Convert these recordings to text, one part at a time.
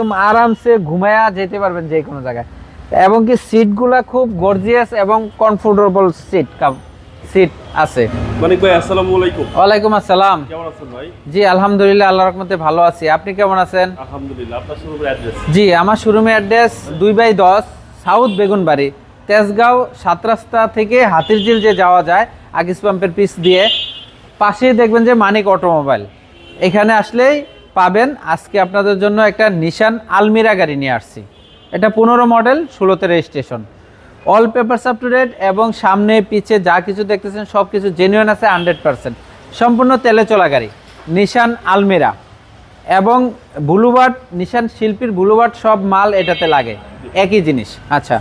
একদম আরামসে ঘুমায়া যেতে পারবেন যে কোনো জায়গায়। এবং কি সিটগুলা খুব গর্জিয়াস এবং কমফোর্টেবল সিট আছে। মানিক ভাই আসসালামু আলাইকুম। ওয়ালাইকুম আসসালাম। কেমন আছেন ভাই? জি আলহামদুলিল্লাহ, আল্লাহর রহমতে ভালো আছি। আপনি কেমন আছেন? আলহামদুলিল্লাহ। আপনার শোরুমের অ্যাড্রেস? জি আমার শোরুমের অ্যাড্রেস 2/10 সাউথ বেগুনবাড়ি, তেজগাঁও 7 রাস্তা থেকে হাতিরঝিল যে যাওয়া যায় আগিস পাম্পের পিচ দিয়ে, পাশেই দেখবেন যে মানিক অটোমোবাইল। এখানে আসলেই পাবেন। আজকে আপনাদের জন্য একটা নিশান আলমিরা গাড়ি নিয়ে আসছি। এটা 15 মডেল, 16তে registration, all papers up to date এবং সামনে পিছে যা কিছু দেখতেছেন সব কিছু জেনুইন আছে 100%। সম্পূর্ণ তেলে চলা গাড়ি নিশান আলমিরা। এবং ব্লুবার্ড, নিশান শিল্পীর ব্লুবার্ড সব মাল এটাতে লাগে, একই জিনিস। আচ্ছা,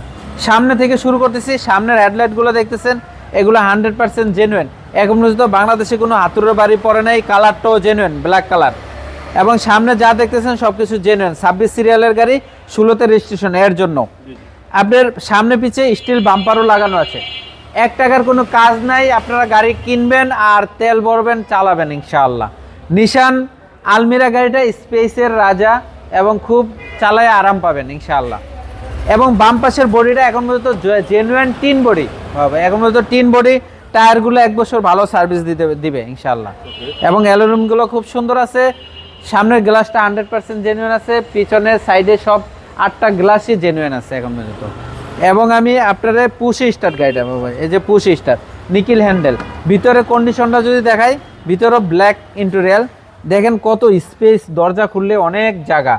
সামনে থেকে শুরু করতেছি। সামনের হেডলাইটগুলো দেখতেছেন, এগুলো 100% জেনুইন। এখন পর্যন্ত বাংলাদেশে কোনো হাতুড়ের বাড়ি পড়ে নাই। কালারটাও জেনুইন, ব্ল্যাক কালার। এবং সামনে যা দেখতেছেন সব কিছু জেনুইন। 26 সিরিয়ালের গাড়ি, 16তে রেজিস্ট্রেশন। এর জন্য আপনার সামনে পিছে স্টিল বাম্পারও লাগানো আছে। 1 টাকার কোনো কাজ নাই। আপনারা গাড়ি কিনবেন আর তেল ভরবেন, চালাবেন ইনশাআল্লাহ। নিশান আলমিরা গাড়িটা স্পেসের রাজা এবং খুব চালায় আরাম পাবেন ইনশাআল্লাহ। এবং বাম পাশের বডিটা এখন পর্যন্ত জেনুইন টিন বডি হবে। এখন পর্যন্ত টিন বডি, টায়ারগুলো 1 বছর ভালো সার্ভিস দিবে ইনশাআল্লাহ। এবং অ্যালুমিনিয়ামগুলো খুব সুন্দর আছে। সামনের গ্লাসটা 100% জেনুইন আছে। পিছনের সাইডে সব 8টা গ্লাসই জেনুইন আছে এখন পর্যন্ত। এবং আমি আপনাদের পুশ স্টার্ট গাড়িটা পাবো, এই যে পুশ স্টার্ট, নিকেল হ্যান্ডেল। ভিতরে কন্ডিশনটা যদি দেখাই, ভিতরে ব্ল্যাক ইন্টেরিয়র, দেখেন কত স্পেস, দরজা খুললে অনেক জায়গা।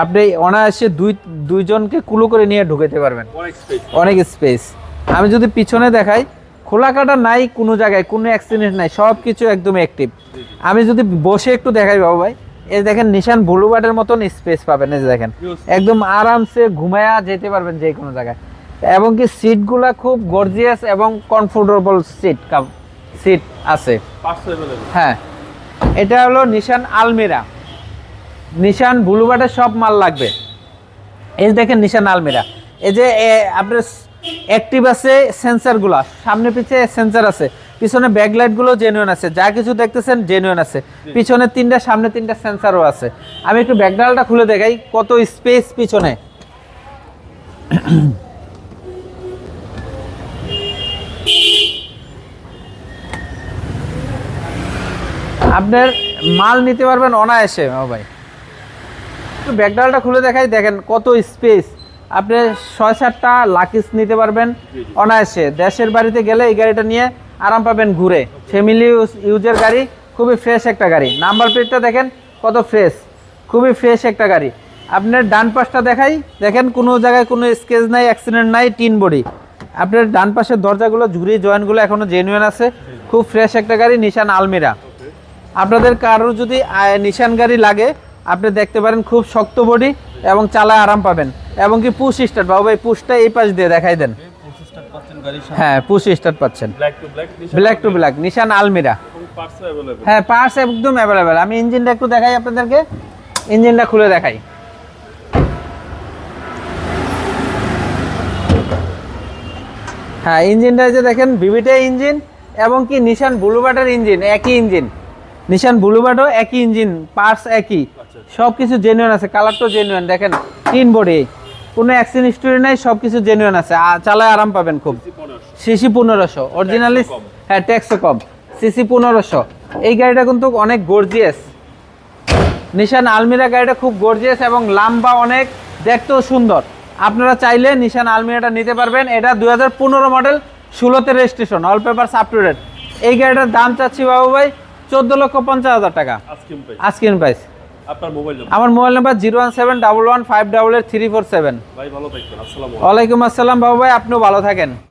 আপনি অনায়াসে দুইজনকে কুলো করে নিয়ে ঢুকাতে পারবেন, অনেক স্পেস। আমি যদি পিছনে দেখাই, খোলা কাটা নাই কোনো জায়গায়, কোনো অ্যাক্সিডেন্ট নাই, সব কিছু একদম অ্যাক্টিভ। আমি যদি বসে একটু দেখাই বাবু ভাই, এই দেখেন নিশান ব্লুবার্ডের মতন স্পেস পাবেন। এই যে দেখেন, একদম আরামসে ঘুমায়া যেতে পারবেন যে কোনো জায়গায়। এবং কি সিটগুলা খুব গর্জিয়াস এবং কমফোর্টেবল সিট আছে। হ্যাঁ, এটা হলো নিশান আলমিরা। নিশান ব্লুবার্ডের সব মাল লাগবে। এই দেখেন নিশান আলমিরা, এই যে আপনার অ্যাক্টিভ আছে, সেন্সারগুলো সামনে পিছে সেন্সার আছে, পিছনে ব্যাকলাইটগুলো জেনুইন আছে, যা কিছু দেখতেছেন জেনুইন আছে। পিছনে 3টা, সামনে 3টা সেন্সারও আছে। আমি একটু ব্যাকডালটা খুলে দেখাই, কত স্পেস পিছনে। আপনার মাল নিতে পারবেন অনায়াসে ভাই। একটু ব্যাকডালটা খুলে দেখাই, দেখেন কত স্পেস। আপনি 6-7টা লাকিস নিতে পারবেন অনায়াসে। দেশের বাড়িতে গেলে এই গাড়িটা নিয়ে আরাম পাবেন ঘুরে। ফ্যামিলি ইউজের গাড়ি, খুবই ফ্রেশ একটা গাড়ি। নাম্বার প্লেটটা দেখেন কত ফ্রেশ, খুবই ফ্রেশ একটা গাড়ি। আপনার ডান পাশটা দেখাই, দেখেন কোনো জায়গায় কোনো স্কেচ নাই, অ্যাক্সিডেন্ট নাই, টিন বডি। আপনার ডান পাশের দরজাগুলো, ঝুড়ি জয়েন্টগুলো এখনও জেনুইন আছে। খুব ফ্রেশ একটা গাড়ি, নিশান আলমিরা। আপনাদের কারোর যদি নিশান গাড়ি লাগে, আপনি দেখতে পারেন, খুব শক্ত বডি এবং চালায় আরাম পাবেন। এবং কি পুশ স্টার্ট বাবু ভাই, পুশটা এই পাশ দিয়ে দেখাই দেন। হ্যাঁ, পুশ স্টার্ট পাচ্ছেন, ব্ল্যাক টু ব্ল্যাক, নিশান আলমিরা। হ্যাঁ, পার্টস একদম অ্যাভেলেবেল। আমি ইঞ্জিনটা একটু দেখাই আপনাদেরকে, ইঞ্জিনটা খুলে দেখাই। হ্যাঁ, ইঞ্জিনটা যে দেখেন ভিভিটা ইঞ্জিন এবং কি নিশান ব্লুবার্ডের ইঞ্জিন, একই ইঞ্জিন। নিশান ব্লুবার্ডও একই ইঞ্জিন, পার্টস একই, সব কিছু জেনুইন আছে। কালারটাও জেনুইন, দেখেন টিন বডি, কোনো অ্যাক্সিডেন্ট হিস্টরি নাই, সব কিছু জেনুইন আছে। চালায় আরাম পাবেন খুব। সিসি 1500 অরিজিনালি, হ্যাঁ ট্যাক্সও কম। সিসি 1500। এই গাড়িটা কিন্তু অনেক গর্জিয়াস। নিশান আলমিরা গাড়িটা খুব গর্জিয়াস এবং লম্বা অনেক, দেখতেও সুন্দর। আপনারা চাইলে নিশান আলমিরাটা নিতে পারবেন। এটা 2015 মডেল, 16তে registration, all papers up to date. এই গাড়িটার দাম চাচ্ছি বাবু ভাই 14,50,000 টাকা আস্কিং প্রাইস। আমার মোবাইল নাম্বার 01711588347। ভাই ভালো থাকবেন। আসসালামু আলাইকুম। ওয়ালাইকুম আসসালাম বাবু ভাই, আপনিও ভালো থাকেন।